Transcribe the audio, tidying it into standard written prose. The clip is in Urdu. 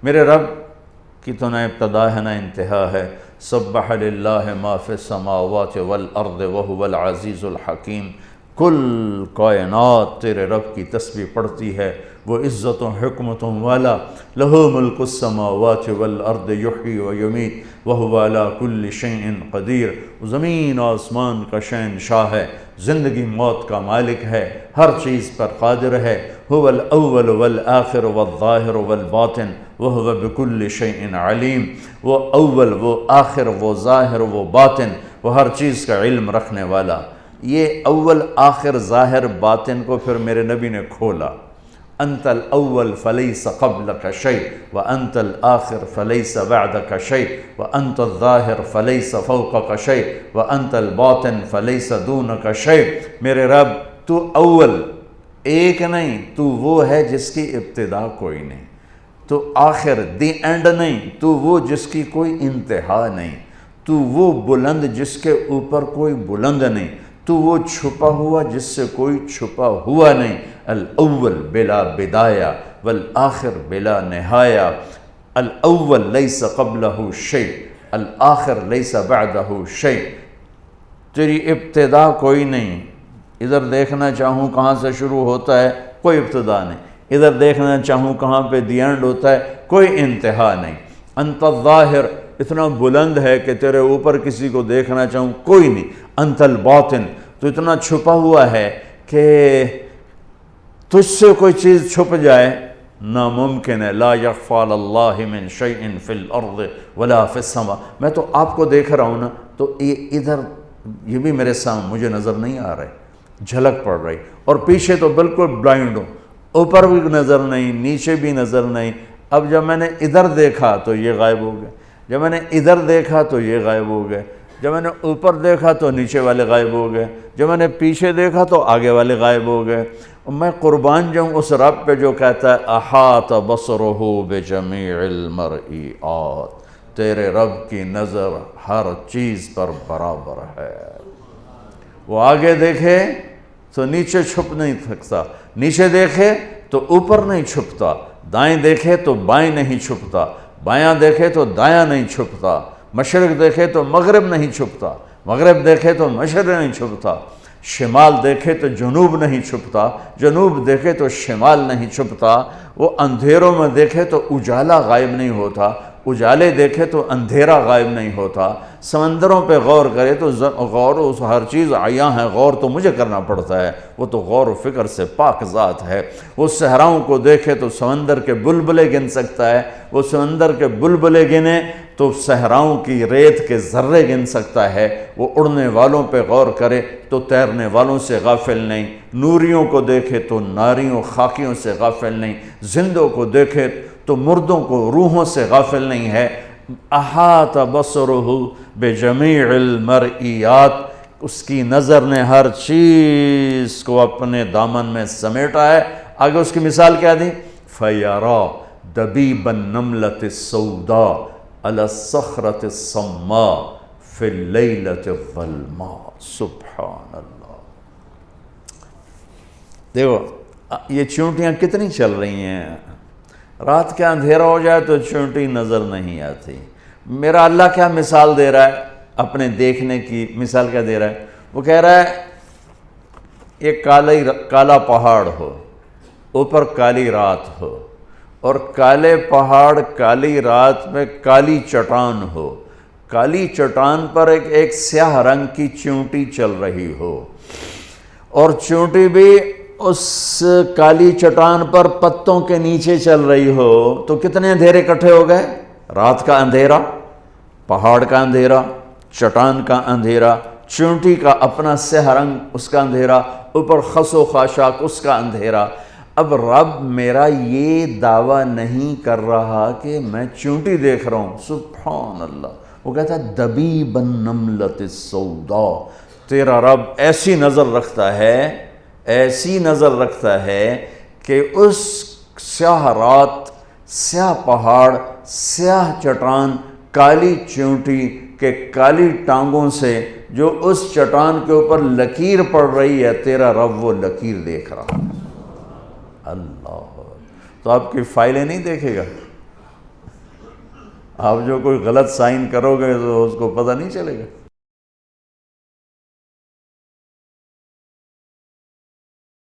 میرے رب کی تو نہ ابتدا ہے نہ انتہا ہے۔ سبح للہ ما فی السماوات والارض وہو العزیز الحکیم۔ کل کائنات تیرے رب کی تسبیح پڑھتی ہے، وہ عزتوں حکمتوں والا۔ لہ ملک السماوات والارض یحیی و یمیت وہو علی کل شیء قدیر۔ زمین آسمان کا شہنشاہ ہے، زندگی موت کا مالک ہے، ہر چیز پر قادر ہے۔ هو الاول والآخر والظاہر والباطن وہو بکل شیء علیم۔ وہ اول، وہ آخر، وہ ظاہر، وہ باطن، وہ ہر چیز کا علم رکھنے والا۔ یہ اول آخر ظاہر باطن کو پھر میرے نبی نے کھولا۔ انت الاول فلیس قبلک شیء وانت الآخر فلیس بعدک شیء وانت الظاہر فلیس فوقک شیء وانت الباطن فلیس دونک شیء۔ میرے رب تو اول ایک نہیں، تو وہ ہے جس کی ابتدا کوئی نہیں، تو آخر دی اینڈ نہیں، تو وہ جس کی کوئی انتہا نہیں، تو وہ بلند جس کے اوپر کوئی بلند نہیں، تو وہ چھپا ہوا جس سے کوئی چھپا ہوا نہیں۔ الاول بلا بدایہ والآخر بلا نہایہ۔ الاول لیس قبلہ شیء الآخر لیس بعدہ شیء۔ تیری ابتدا کوئی نہیں، ادھر دیکھنا چاہوں کہاں سے شروع ہوتا ہے، کوئی ابتدا نہیں، ادھر دیکھنا چاہوں کہاں پہ دی اینڈ ہوتا ہے، کوئی انتہا نہیں۔ انت الظاہر، اتنا بلند ہے کہ تیرے اوپر کسی کو دیکھنا چاہوں کوئی نہیں۔ انت الباطن، تو اتنا چھپا ہوا ہے کہ تجھ سے کوئی چیز چھپ جائے ناممکن ہے۔ لا یخفی علی اللہ من شیء فی الارض ولا فی السماء۔ میں تو آپ کو دیکھ رہا ہوں نا، تو یہ ادھر یہ بھی میرے سامنے مجھے نظر نہیں آ رہے، جھلک پڑ رہی، اور پیچھے تو بالکل بلائنڈ ہوں، اوپر بھی نظر نہیں، نیچے بھی نظر نہیں۔ اب جب میں نے ادھر دیکھا تو یہ غائب ہو گئے، جب میں نے ادھر دیکھا تو یہ غائب ہو گئے، جب میں نے اوپر دیکھا تو نیچے والے غائب ہو گئے، جب میں نے پیچھے دیکھا تو آگے والے غائب ہو گئے۔ میں قربان جاؤں اس رب پہ جو کہتا ہے احاط بصرہ بجمیع المرئیات، تیرے رب کی نظر ہر چیز پر برابر ہے۔ وہ آگے دیکھے تو نیچے چھپ نہیں سکتا، نیچے دیکھے تو اوپر نہیں چھپتا، دائیں دیکھے تو بائیں نہیں چھپتا، بایاں دیکھے تو دایاں نہیں چھپتا، مشرق دیکھے تو مغرب نہیں چھپتا، مغرب دیکھے تو مشرق نہیں چھپتا، شمال دیکھے تو جنوب نہیں چھپتا، جنوب دیکھے تو شمال نہیں چھپتا۔ وہ اندھیروں میں دیکھے تو اجالا غائب نہیں ہوتا، اجالے دیکھے تو اندھیرا غائب نہیں ہوتا۔ سمندروں پہ غور کرے تو غور اس ہر چیز عیاں ہے، غور تو مجھے کرنا پڑتا ہے، وہ تو غور و فکر سے پاک ذات ہے۔ وہ صحراؤں کو دیکھے تو سمندر کے بلبلے گن سکتا ہے، وہ سمندر کے بلبلے گنے تو صحراؤں کی ریت کے ذرے گن سکتا ہے۔ وہ اڑنے والوں پہ غور کرے تو تیرنے والوں سے غافل نہیں، نوریوں کو دیکھے تو ناریوں خاکیوں سے غافل نہیں، زندوں کو دیکھے تو مردوں کو روحوں سے غافل نہیں ہے۔ احاط بصرہ بجمیع المرئیات، اس کی نظر نے ہر چیز کو اپنے دامن میں سمیٹا ہے۔ آگے اس کی مثال کیا دی؟ فَيَرَى دَبِيبَ النَّمْلَةِ السَّوْدَاء عَلَى الصَّخْرَةِ الصَّمَّاءِ فِي اللَّيْلَةِ الظَّلْمَاءِ۔ سبحان اللہ۔ دیکھو یہ چونٹیاں کتنی چل رہی ہیں، رات کا اندھیرا ہو جائے تو چونٹی نظر نہیں آتی۔ میرا اللہ کیا مثال دے رہا ہے، اپنے دیکھنے کی مثال کیا دے رہا ہے؟ وہ کہہ رہا ہے ایک کالا پہاڑ ہو، اوپر کالی رات ہو، اور کالے پہاڑ کالی رات میں کالی چٹان ہو، کالی چٹان پر ایک سیاہ رنگ کی چونٹی چل رہی ہو، اور چونٹی بھی اس کالی چٹان پر پتوں کے نیچے چل رہی ہو، تو کتنے اندھیرے اکٹھے ہو گئے؟ رات کا اندھیرا، پہاڑ کا اندھیرا، چٹان کا اندھیرا، چونٹی کا اپنا سیاہ رنگ اس کا اندھیرا، اوپر خس و خاشاک اس کا اندھیرا۔ اب رب میرا یہ دعویٰ نہیں کر رہا کہ میں چونٹی دیکھ رہا ہوں، سبحان اللہ، وہ کہتا ہے دبیب النملۃ السوداء، تیرا رب ایسی نظر رکھتا ہے، ایسی نظر رکھتا ہے کہ اس سیاہ رات، سیاہ پہاڑ، سیاہ چٹان، کالی چونٹی کے کالی ٹانگوں سے جو اس چٹان کے اوپر لکیر پڑ رہی ہے، تیرا رب وہ لکیر دیکھ رہا ہے۔ اللہ، تو آپ کی فائلیں نہیں دیکھے گا، آپ جو کوئی غلط سائن کرو گے تو اس کو پتہ نہیں چلے گا۔